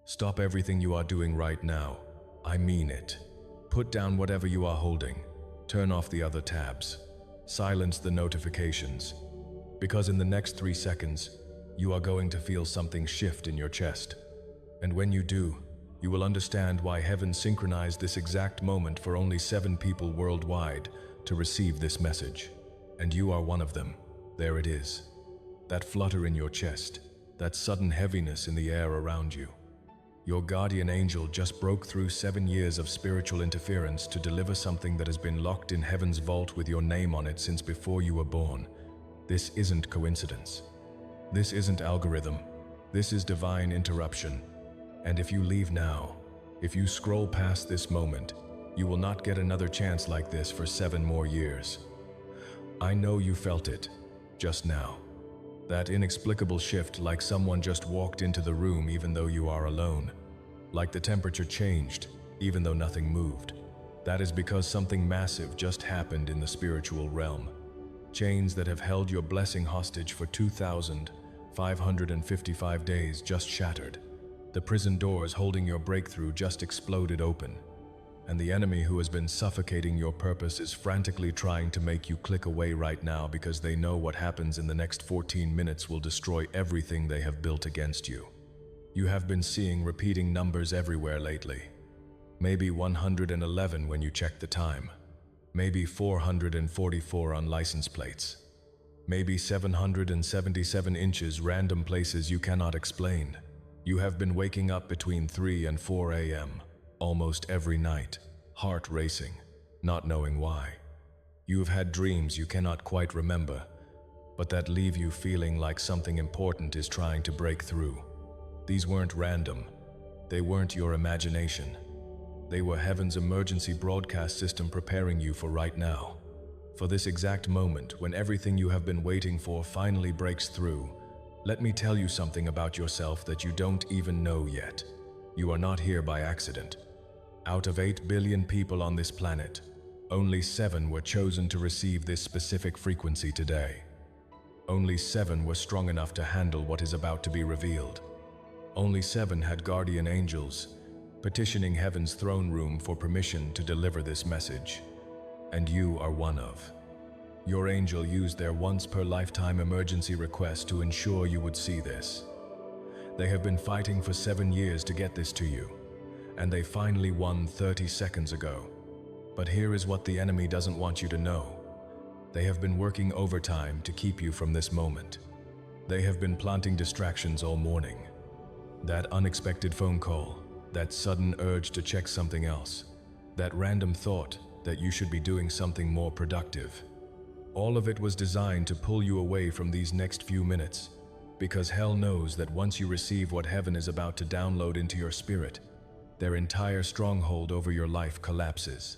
Stop everything you are doing right now. I mean it. Put down whatever you are holding. Turn off the other tabs. Silence the notifications. Because in the next 3 seconds, you are going to feel something shift in your chest. And when you do, you will understand why heaven synchronized this exact moment for only 7 people worldwide to receive this message. And you are one of them. There it is. That flutter in your chest, that sudden heaviness in the air around you. Your guardian angel just broke through 7 years of spiritual interference to deliver something that has been locked in heaven's vault with your name on it since before you were born. This isn't coincidence. This isn't algorithm. This is divine interruption. And if you leave now, if you scroll past this moment, you will not get another chance like this for 7 more years. I know you felt it, just now. That inexplicable shift, like someone just walked into the room even though you are alone. Like the temperature changed, even though nothing moved. That is because something massive just happened in the spiritual realm. Chains that have held your blessing hostage for 2,555 days just shattered. The prison doors holding your breakthrough just exploded open. And the enemy who has been suffocating your purpose is frantically trying to make you click away right now because they know what happens in the next 14 minutes will destroy everything they have built against you. You have been seeing repeating numbers everywhere lately. Maybe 111 when you check the time. Maybe 444 on license plates. Maybe 777 inches random places you cannot explain. You have been waking up between 3 and 4 a.m. almost every night, heart racing, not knowing why. You have had dreams you cannot quite remember, but that leave you feeling like something important is trying to break through. These weren't random. They weren't your imagination. They were heaven's emergency broadcast system preparing you for right now. For this exact moment when everything you have been waiting for finally breaks through, let me tell you something about yourself that you don't even know yet. You are not here by accident. Out of 8 billion people on this planet, only 7 were chosen to receive this specific frequency today. Only 7 were strong enough to handle what is about to be revealed. Only 7 had guardian angels, petitioning heaven's throne room for permission to deliver this message. And you are one of. Your angel used their once-per-lifetime emergency request to ensure you would see this. They have been fighting for 7 years to get this to you, and they finally won 30 seconds ago. But here is what the enemy doesn't want you to know. They have been working overtime to keep you from this moment. They have been planting distractions all morning. That unexpected phone call, that sudden urge to check something else, that random thought that you should be doing something more productive. All of it was designed to pull you away from these next few minutes, because hell knows that once you receive what heaven is about to download into your spirit, their entire stronghold over your life collapses.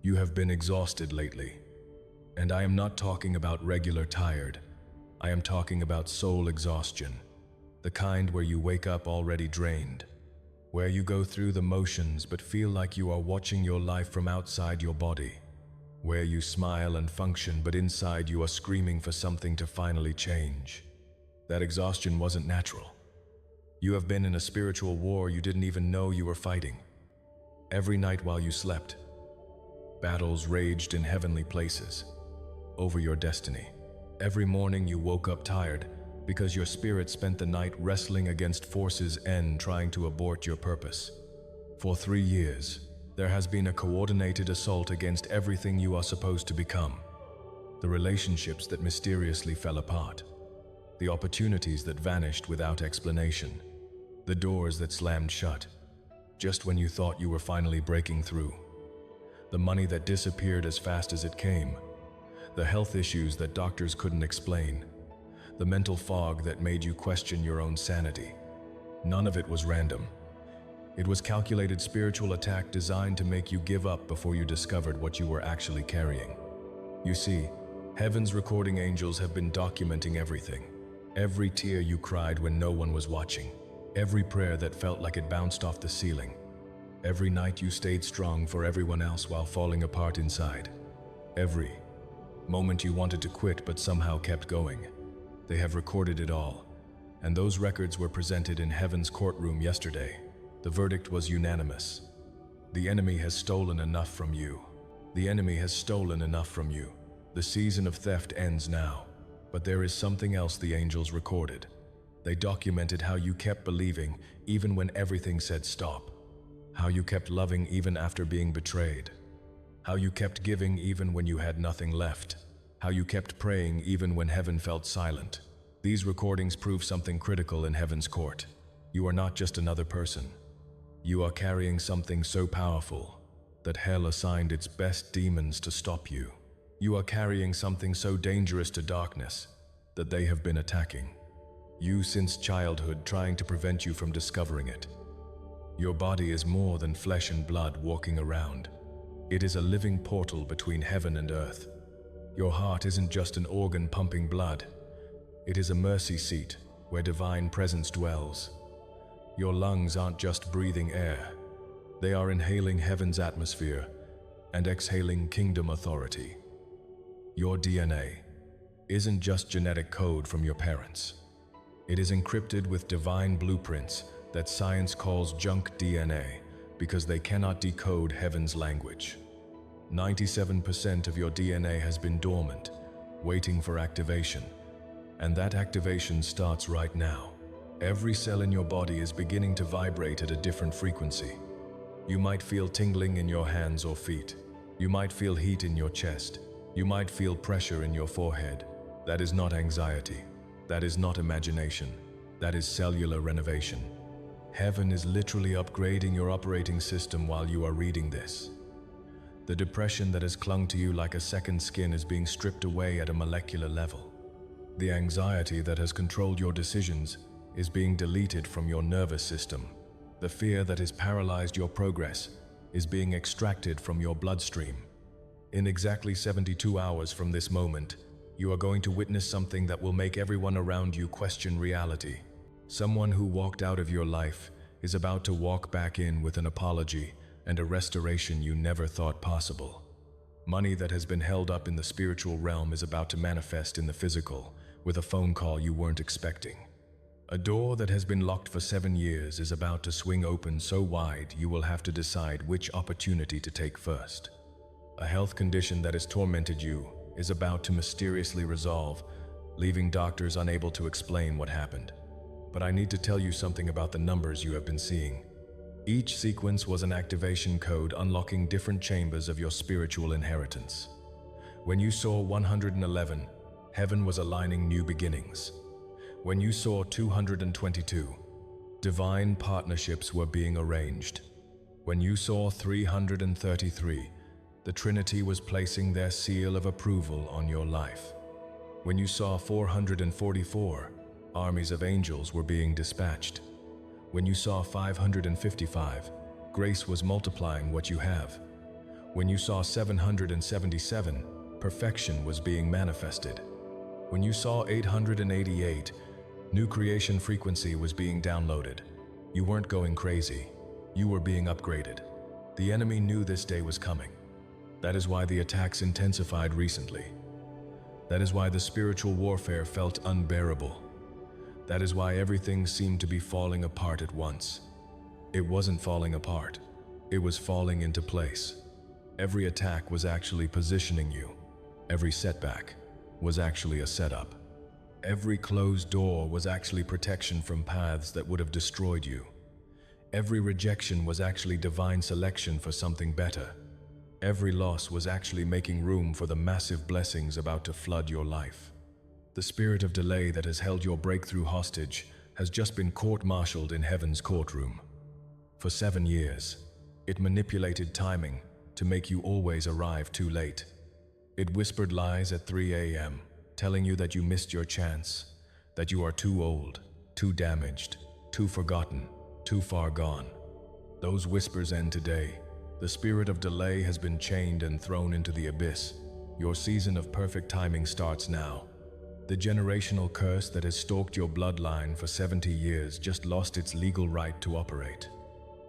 You have been exhausted lately. And I am not talking about regular tired. I am talking about soul exhaustion. The kind where you wake up already drained. Where you go through the motions but feel like you are watching your life from outside your body. Where you smile and function but inside you are screaming for something to finally change. That exhaustion wasn't natural. You have been in a spiritual war you didn't even know you were fighting. Every night while you slept, battles raged in heavenly places over your destiny. Every morning you woke up tired because your spirit spent the night wrestling against forces N trying to abort your purpose. For 3 years, there has been a coordinated assault against everything you are supposed to become. The relationships that mysteriously fell apart. The opportunities that vanished without explanation. The doors that slammed shut, just when you thought you were finally breaking through. The money that disappeared as fast as it came. The health issues that doctors couldn't explain. The mental fog that made you question your own sanity. None of it was random. It was calculated spiritual attack designed to make you give up before you discovered what you were actually carrying. You see, heaven's recording angels have been documenting everything. Every tear you cried when no one was watching. Every prayer that felt like it bounced off the ceiling. Every night you stayed strong for everyone else while falling apart inside. Every moment you wanted to quit but somehow kept going. They have recorded it all, and those records were presented in heaven's courtroom yesterday. The verdict was unanimous. The enemy has stolen enough from you. The enemy has stolen enough from you. The season of theft ends now. But there is something else the angels recorded. They documented how you kept believing even when everything said stop. How you kept loving even after being betrayed. How you kept giving even when you had nothing left. How you kept praying even when heaven felt silent. These recordings prove something critical in heaven's court. You are not just another person. You are carrying something so powerful that hell assigned its best demons to stop you. You are carrying something so dangerous to darkness that they have been attacking you since childhood, trying to prevent you from discovering it. Your body is more than flesh and blood walking around. It is a living portal between heaven and earth. Your heart isn't just an organ pumping blood. It is a mercy seat where divine presence dwells. Your lungs aren't just breathing air. They are inhaling heaven's atmosphere and exhaling kingdom authority. Your DNA isn't just genetic code from your parents. It is encrypted with divine blueprints that science calls junk DNA because they cannot decode heaven's language. 97% of your DNA has been dormant, waiting for activation. And that activation starts right now. Every cell in your body is beginning to vibrate at a different frequency. You might feel tingling in your hands or feet. You might feel heat in your chest. You might feel pressure in your forehead. That is not anxiety. That is not imagination. That is cellular renovation. Heaven is literally upgrading your operating system while you are reading this. The depression that has clung to you like a second skin is being stripped away at a molecular level. The anxiety that has controlled your decisions is being deleted from your nervous system. The fear that has paralyzed your progress is being extracted from your bloodstream. In exactly 72 hours from this moment, you are going to witness something that will make everyone around you question reality. Someone who walked out of your life is about to walk back in with an apology and a restoration you never thought possible. Money that has been held up in the spiritual realm is about to manifest in the physical with a phone call you weren't expecting. A door that has been locked for 7 years is about to swing open so wide you will have to decide which opportunity to take first. A health condition that has tormented you is about to mysteriously resolve, leaving doctors unable to explain what happened. But I need to tell you something about the numbers you have been seeing. Each sequence was an activation code unlocking different chambers of your spiritual inheritance. When you saw 111, heaven was aligning new beginnings. When you saw 222, divine partnerships were being arranged. When you saw 333, the Trinity was placing their seal of approval on your life. When you saw 444, armies of angels were being dispatched. When you saw 555, grace was multiplying what you have. When you saw 777, perfection was being manifested. When you saw 888, new creation frequency was being downloaded. You weren't going crazy. You were being upgraded. The enemy knew this day was coming. That is why the attacks intensified recently. That is why the spiritual warfare felt unbearable. That is why everything seemed to be falling apart at once. It wasn't falling apart. It was falling into place. Every attack was actually positioning you. Every setback was actually a setup. Every closed door was actually protection from paths that would have destroyed you. Every rejection was actually divine selection for something better. Every loss was actually making room for the massive blessings about to flood your life. The spirit of delay that has held your breakthrough hostage has just been court-martialed in heaven's courtroom. For 7 years, it manipulated timing to make you always arrive too late. It whispered lies at 3 a.m., telling you that you missed your chance, that you are too old, too damaged, too forgotten, too far gone. Those whispers end today. The spirit of delay has been chained and thrown into the abyss. Your season of perfect timing starts now. The generational curse that has stalked your bloodline for 70 years just lost its legal right to operate.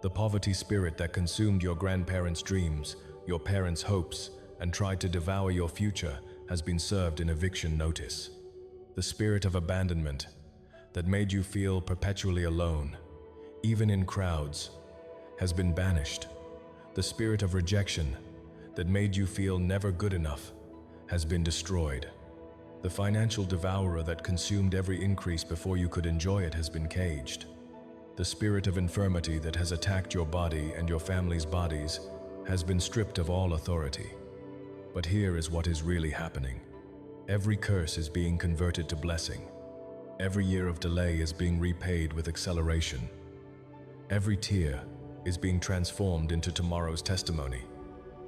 The poverty spirit that consumed your grandparents' dreams, your parents' hopes, and tried to devour your future has been served an eviction notice. The spirit of abandonment that made you feel perpetually alone, even in crowds, has been banished. The spirit of rejection that made you feel never good enough has been destroyed. The financial devourer that consumed every increase before you could enjoy it has been caged. The spirit of infirmity that has attacked your body and your family's bodies has been stripped of all authority. But here is what is really happening. Every curse is being converted to blessing. Every year of delay is being repaid with acceleration. Every tear is being transformed into tomorrow's testimony.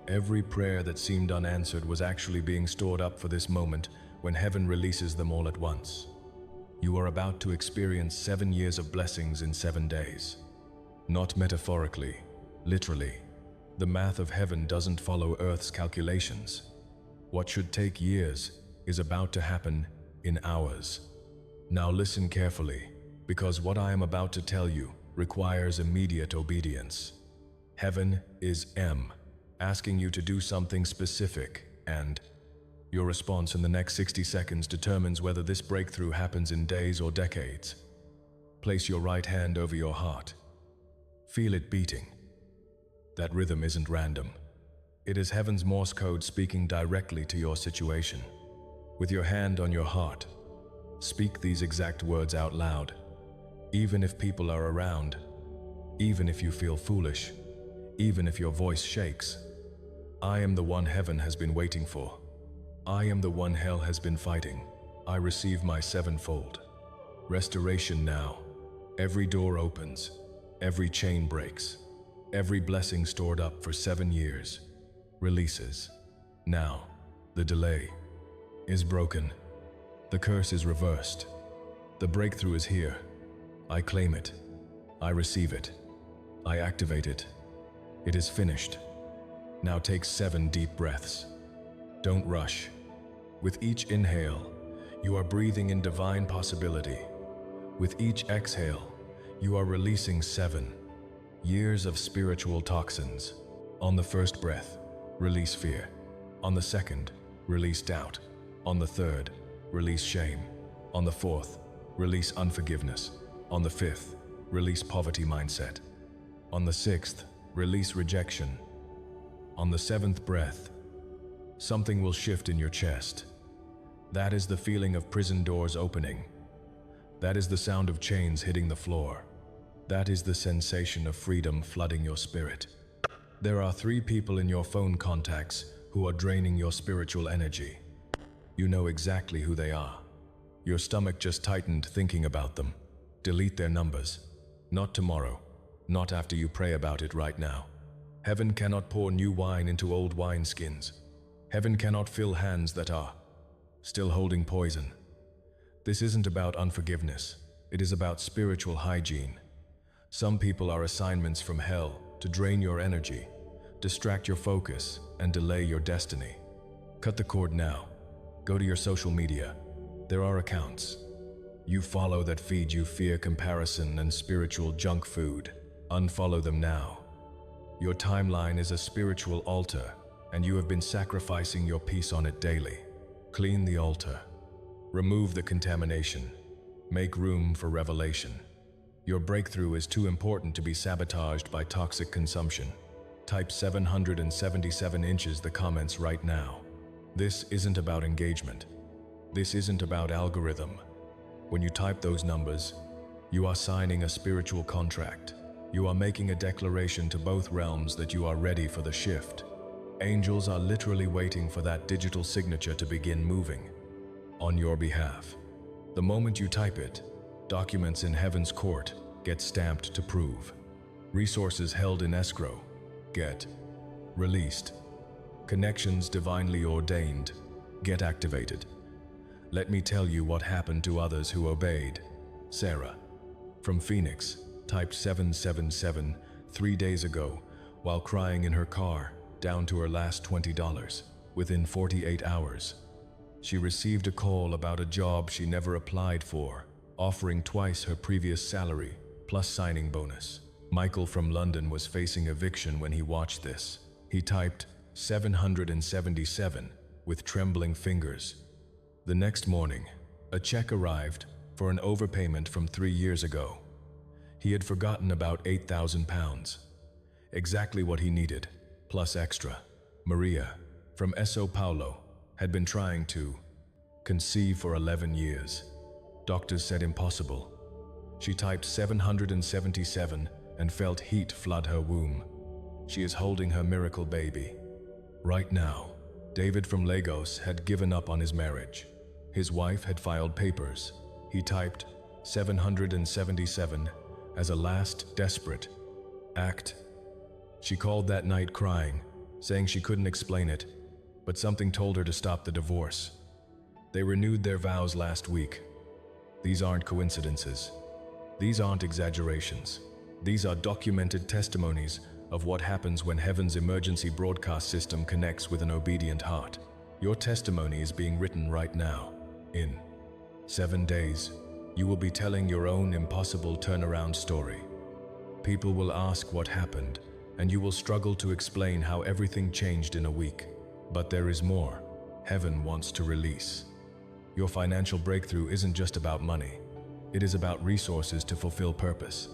Every prayer that seemed unanswered was actually being stored up for this moment when heaven releases them all at once. You are about to experience 7 years of blessings in 7 days. Not metaphorically, literally. The math of heaven doesn't follow Earth's calculations. What should take years is about to happen in hours. Now listen carefully, because what I am about to tell you requires immediate obedience. Heaven is asking you to do something specific, and your response in the next 60 seconds determines whether this breakthrough happens in days or decades. Place your right hand over your heart. Feel it beating. That rhythm isn't random. It is heaven's Morse code speaking directly to your situation. With your hand on your heart, speak these exact words out loud. Even if people are around, even if you feel foolish, even if your voice shakes. I am the one heaven has been waiting for. I am the one hell has been fighting. I receive my sevenfold. Restoration now. Every door opens. Every chain breaks. Every blessing stored up for 7 years releases. Now, the delay is broken. The curse is reversed. The breakthrough is here. I claim it. I receive it. I activate it. It is finished. Now take 7 deep breaths. Don't rush. With each inhale, you are breathing in divine possibility. With each exhale, you are releasing 7 years of spiritual toxins. On the first breath, release fear. On the second, release doubt. On the third, release shame. On the fourth, release unforgiveness. On the fifth, release poverty mindset. On the sixth, release rejection. On the 7th breath, something will shift in your chest. That is the feeling of prison doors opening. That is the sound of chains hitting the floor. That is the sensation of freedom flooding your spirit. There are 3 people in your phone contacts who are draining your spiritual energy. You know exactly who they are. Your stomach just tightened thinking about them. Delete their numbers. Not tomorrow. Not after you pray about it right now. Heaven cannot pour new wine into old wineskins. Heaven cannot fill hands that are still holding poison. This isn't about unforgiveness. It is about spiritual hygiene. Some people are assignments from hell to drain your energy, distract your focus, and delay your destiny. Cut the cord now. Go to your social media. There are accounts you follow that feed you fear, comparison, and spiritual junk food. Unfollow them now. Your timeline is a spiritual altar, and you have been sacrificing your peace on it daily. Clean the altar. Remove the contamination. Make room for revelation. Your breakthrough is too important to be sabotaged by toxic consumption. Type 777 inches the comments right now. This isn't about engagement. This isn't about algorithm. When you type those numbers, you are signing a spiritual contract. You are making a declaration to both realms that you are ready for the shift. Angels are literally waiting for that digital signature to begin moving on your behalf. The moment you type it, documents in heaven's court get stamped to prove. Resources held in escrow get released. Connections divinely ordained get activated. Let me tell you what happened to others who obeyed. Sarah, from Phoenix, typed 777 3 days ago while crying in her car, down to her last $20. Within 48 hours, she received a call about a job she never applied for, offering twice her previous salary, plus signing bonus. Michael from London was facing eviction when he watched this. He typed 777 with trembling fingers. The next morning, a check arrived for an overpayment from 3 years ago. He had forgotten about £8,000. Exactly what he needed, plus extra. Maria, from Sao Paulo, had been trying to conceive for 11 years. Doctors said impossible. She typed 777 and felt heat flood her womb. She is holding her miracle baby. Right now, David from Lagos had given up on his marriage. His wife had filed papers. He typed 777 as a last desperate act. She called that night crying, saying she couldn't explain it, but something told her to stop the divorce. They renewed their vows last week. These aren't coincidences. These aren't exaggerations. These are documented testimonies of what happens when heaven's emergency broadcast system connects with an obedient heart. Your testimony is being written right now. In 7 days, you will be telling your own impossible turnaround story. People will ask what happened, and you will struggle to explain how everything changed in a week. But there is more. Heaven wants to release. Your financial breakthrough isn't just about money. It is about resources to fulfill purpose.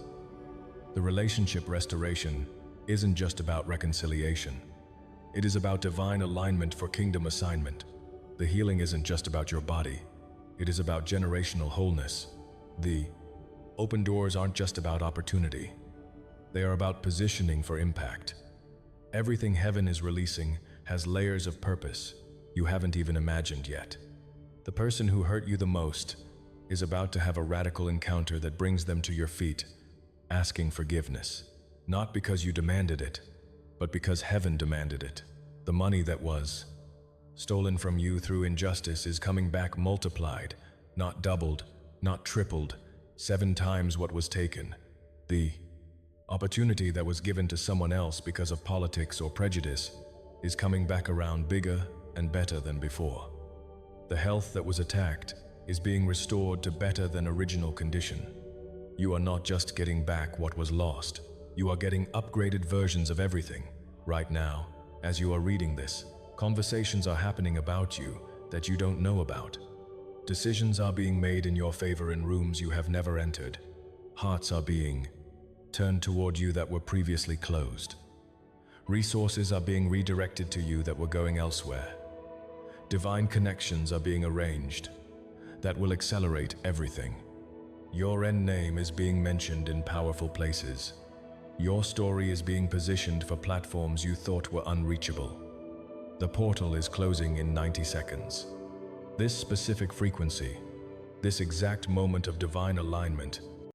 The relationship restoration isn't just about reconciliation. It is about divine alignment for kingdom assignment. The healing isn't just about your body. It is about generational wholeness. The open doors aren't just about opportunity. They are about positioning for impact. Everything heaven is releasing has layers of purpose you haven't even imagined yet. The person who hurt you the most is about to have a radical encounter that brings them to your feet, asking forgiveness. Not because you demanded it, but because heaven demanded it. The money that was stolen from you through injustice is coming back multiplied, not doubled, not tripled, 7 times what was taken. The opportunity that was given to someone else because of politics or prejudice is coming back around bigger and better than before. The health that was attacked is being restored to better than original condition. You are not just getting back what was lost. You are getting upgraded versions of everything. Right now, as you are reading this, conversations are happening about you that you don't know about. Decisions are being made in your favor in rooms you have never entered. Hearts are being turned toward you that were previously closed. Resources are being redirected to you that were going elsewhere. Divine connections are being arranged that will accelerate everything. Your end name is being mentioned in powerful places. Your story is being positioned for platforms you thought were unreachable. The portal is closing in 90 seconds. This specific frequency, this exact moment of divine alignment,